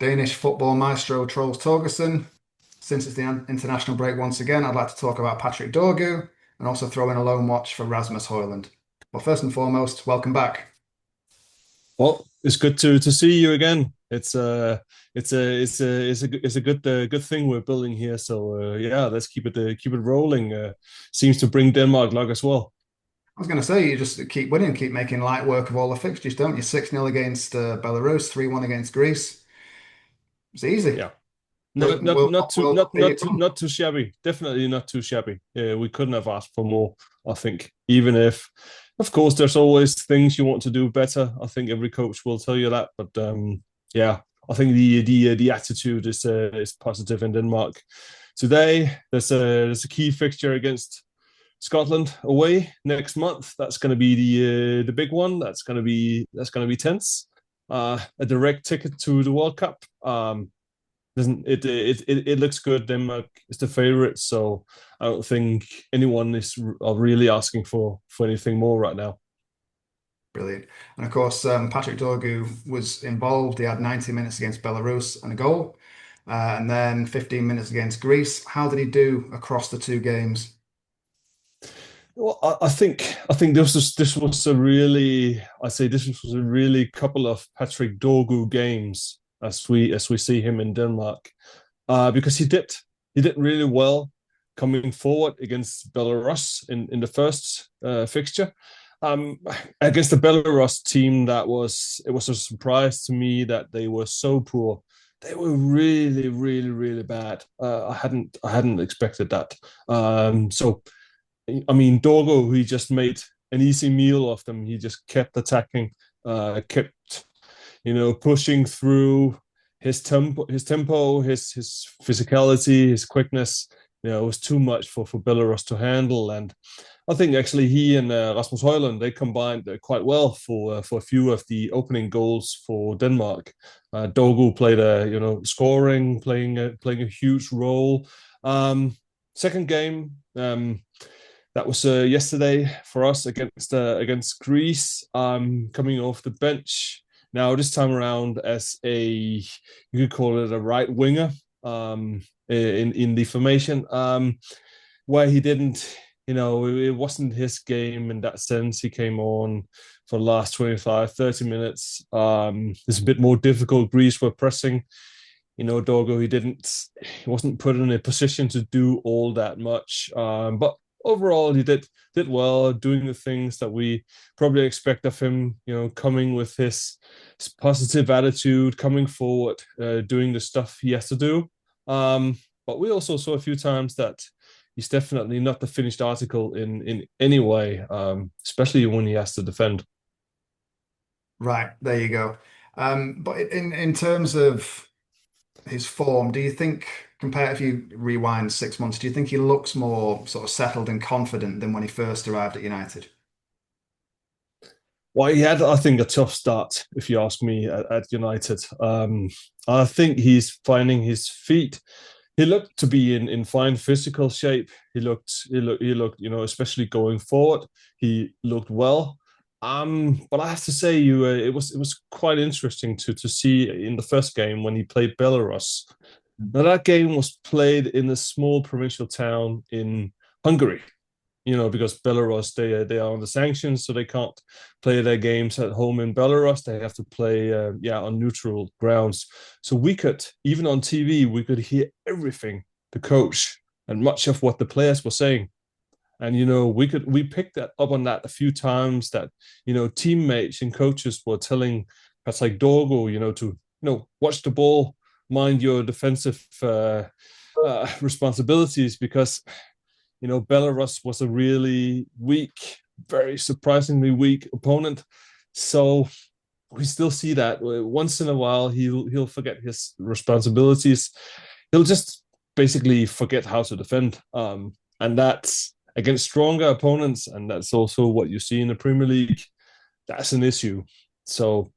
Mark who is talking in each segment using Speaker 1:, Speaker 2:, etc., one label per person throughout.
Speaker 1: Danish football maestro Troels Bager. Since it's the international break once again, I'd like to talk about Patrick Dorgu and also throw in a loan watch for Rasmus Hojlund. Well, first and foremost, welcome back.
Speaker 2: Well, it's good to see you again. It's a good thing we're building here. So yeah, let's keep it rolling. Seems to bring Denmark luck as well.
Speaker 1: I was going to say, you just keep winning, keep making light work of all the fixtures, don't you? 6-0 against Belarus, 3-1 against Greece. It's easy.
Speaker 2: Yeah,
Speaker 1: Will,
Speaker 2: not not
Speaker 1: will,
Speaker 2: not too
Speaker 1: will
Speaker 2: not
Speaker 1: be
Speaker 2: not
Speaker 1: it
Speaker 2: too,
Speaker 1: come?
Speaker 2: not too shabby. Definitely not too shabby. Yeah, we couldn't have asked for more. I think, even if, of course, there's always things you want to do better. I think every coach will tell you that. But yeah, I think the attitude is positive in Denmark. Today, there's a key fixture against Scotland away next month. That's going to be the big one. That's going to be tense. A direct ticket to the World Cup. Doesn't it looks good. Denmark is the favorite, so I don't think anyone is really asking for anything more right now.
Speaker 1: Brilliant. And of course, Patrick Dorgu was involved. He had 90 minutes against Belarus and a goal, and then 15 minutes against Greece. How did he do across the two games?
Speaker 2: Well, I think this was a really, I say this was a really couple of Patrick Dorgu games as we see him in Denmark, because he did really well coming forward against Belarus in the first fixture. Um, Against the Belarus team, it was a surprise to me that they were so poor. They were really, really, really bad. I hadn't expected that. So I mean, Dorgo, he just made an easy meal of them. He just kept attacking, kept pushing through his physicality, his quickness. It was too much for Belarus to handle, and I think actually he and Rasmus Højlund, they combined quite well for a few of the opening goals for Denmark. Dorgu played scoring, playing a huge role. Second game. That was yesterday for us against Greece. Coming off the bench now this time around as you could call it a right winger, in the formation, where he didn't, it wasn't his game in that sense. He came on for the last 25-30 minutes. It's a bit more difficult. Greece were pressing. Dorgo, he wasn't put in a position to do all that much. But overall, he did well, doing the things that we probably expect of him. Coming with his positive attitude, coming forward, doing the stuff he has to do. But we also saw a few times that he's definitely not the finished article in any way, especially when he has to defend.
Speaker 1: Right, there you go. But in terms of his form, do you think, compared if you rewind 6 months, do you think he looks more sort of settled and confident than when he first arrived at United?
Speaker 2: Well, he had, I think, a tough start, if you ask me, at United. I think he's finding his feet. He looked to be in fine physical shape. He looked, especially going forward, he looked well. But I have to say, it was quite interesting to see in the first game when he played Belarus. Now that game was played in a small provincial town in Hungary, because Belarus, they are under sanctions, so they can't play their games at home in Belarus. They have to play, on neutral grounds. So we could, even on TV, we could hear everything the coach and much of what the players were saying. And we picked that up on that a few times, that teammates and coaches were telling Patrick Dorgo, to watch the ball, mind your defensive responsibilities, because Belarus was a really weak, very surprisingly weak opponent. So we still see that once in a while he'll forget his responsibilities. He'll just basically forget how to defend, and that's against stronger opponents, and that's also what you see in the Premier League. That's an issue. So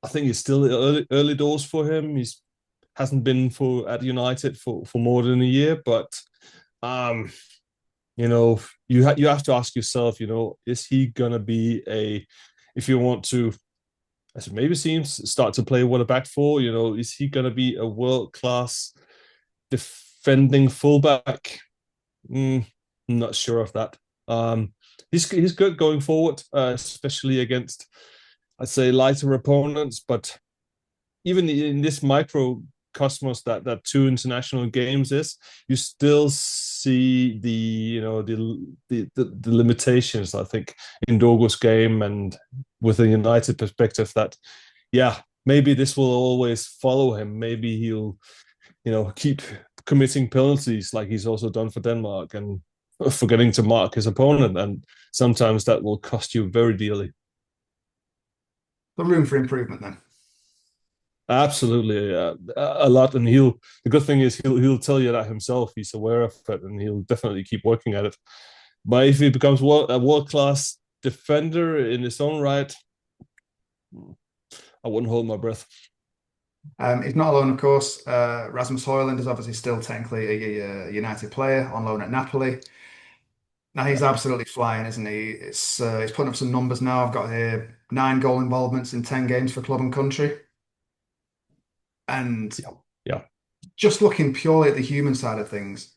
Speaker 2: I think it's still early doors for him. He's hasn't been for at United for more than a year, but um, you have to ask yourself, is he gonna be if you want to as it maybe seems, start to play with a back four. Is he going to be a world class defending fullback? I'm not sure of that. Um, he's good going forward, especially against, I'd say, lighter opponents. But even in this microcosmos that two international games is, you still see the limitations. I think in Dorgu's game and with a United perspective, that maybe this will always follow him. Maybe he'll keep committing penalties like he's also done for Denmark and forgetting to mark his opponent, and sometimes that will cost you very dearly.
Speaker 1: The room for improvement then.
Speaker 2: Absolutely, a lot, and the good thing is he'll tell you that himself. He's aware of it, and he'll definitely keep working at it. But if he becomes a world class defender in his own right, I wouldn't hold my breath.
Speaker 1: He's not alone, of course. Rasmus Hojlund is obviously still technically a United player on loan at Napoli. Now he's
Speaker 2: Yeah,
Speaker 1: absolutely flying, isn't he? He's putting up some numbers now. I've got here 9 goal involvements in 10 games for club and country. And
Speaker 2: yeah, yeah,
Speaker 1: just looking purely at the human side of things,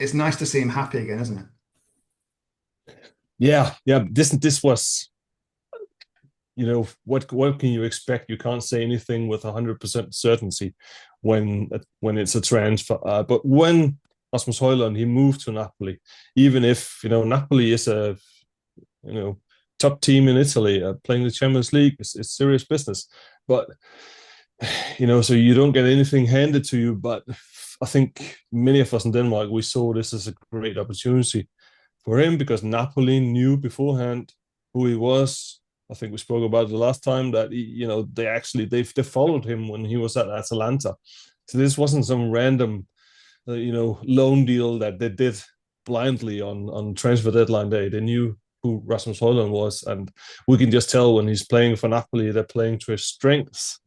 Speaker 1: it's nice to see him happy again, isn't it?
Speaker 2: yeah. This was, what can you expect? You can't say anything with 100% certainty when it's a transfer. But when Rasmus Højlund he moved to Napoli, even if Napoli is a top team in Italy, playing the Champions League, it's serious business. But so you don't get anything handed to you. But I think many of us in Denmark we saw this as a great opportunity for him because Napoli knew beforehand who he was. I think we spoke about it the last time that they followed him when he was at Atalanta. So this wasn't some random loan deal that they did blindly on transfer deadline day. They knew who Rasmus Hojlund was, and we can just tell when he's playing for Napoli, they're playing to his strengths.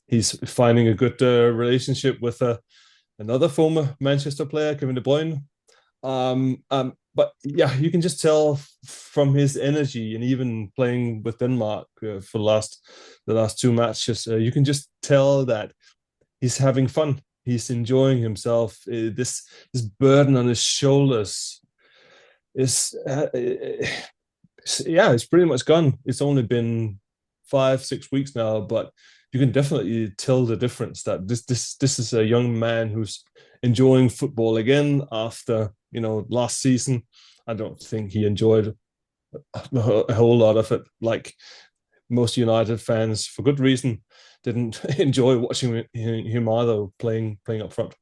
Speaker 2: He's finding a good relationship with another former Manchester player, Kevin De Bruyne. But yeah, you can just tell from his energy, and even playing with Denmark for the last 2 matches, you can just tell that he's having fun. He's enjoying himself. This burden on his shoulders is it's pretty much gone. It's only been 5-6 weeks now, but you can definitely tell the difference that this is a young man who's enjoying football again after last season. I don't think he enjoyed a whole lot of it, like most United fans, for good reason, didn't enjoy watching him either playing up front.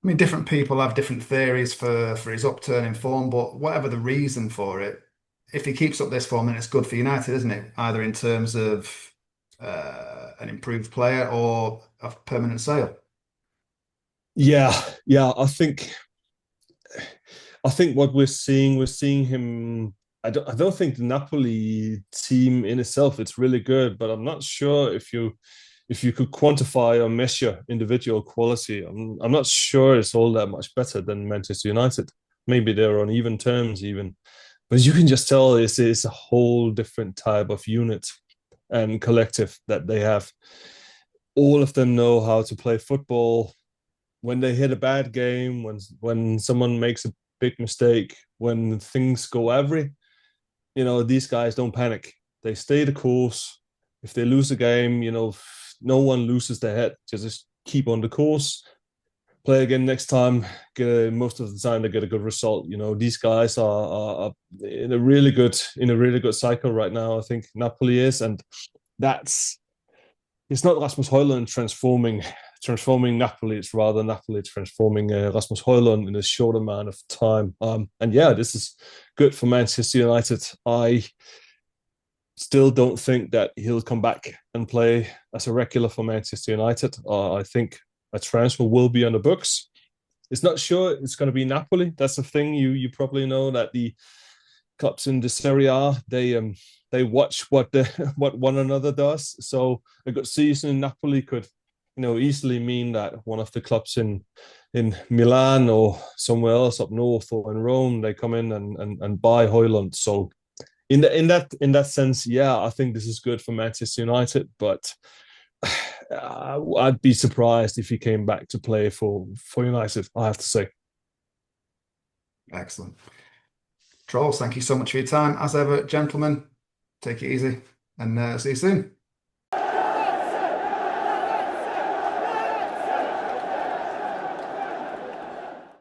Speaker 1: I mean, different people have different theories for his upturn in form, but whatever the reason for it, if he keeps up this form, then it's good for United, isn't it? Either in terms of an improved player or a permanent sale.
Speaker 2: Yeah. I think what we're seeing him. I don't think the Napoli team in itself it's really good, but I'm not sure if you could quantify or measure individual quality. I'm not sure it's all that much better than Manchester United. Maybe they're on even terms even, but you can just tell it's a whole different type of unit and collective that they have. All of them know how to play football. When they hit a bad game, when someone makes a big mistake, when things go every, these guys don't panic. They stay the course. If they lose a game, no one loses their head. Just keep on the course, play again next time. Most of the time they get a good result. These guys are in a really good cycle right now. I think Napoli is, and that's it's not Rasmus Højlund transforming Napoli. It's rather Napoli transforming Rasmus Højlund in a short amount of time. And yeah, this is good for Manchester United. I still don't think that he'll come back and play as a regular for Manchester United. I think a transfer will be on the books. It's not sure it's going to be Napoli. That's the thing. You probably know that the clubs in the Serie A they watch what what one another does. So a good season in Napoli could easily mean that one of the clubs in Milan or somewhere else up north or in Rome they come in and buy Højlund. So in that sense, yeah, I think this is good for Manchester United, but I'd be surprised if he came back to play for United. I have to say.
Speaker 1: Excellent. Trolls, thank you so much for your time. As ever, gentlemen, take it easy and see you soon.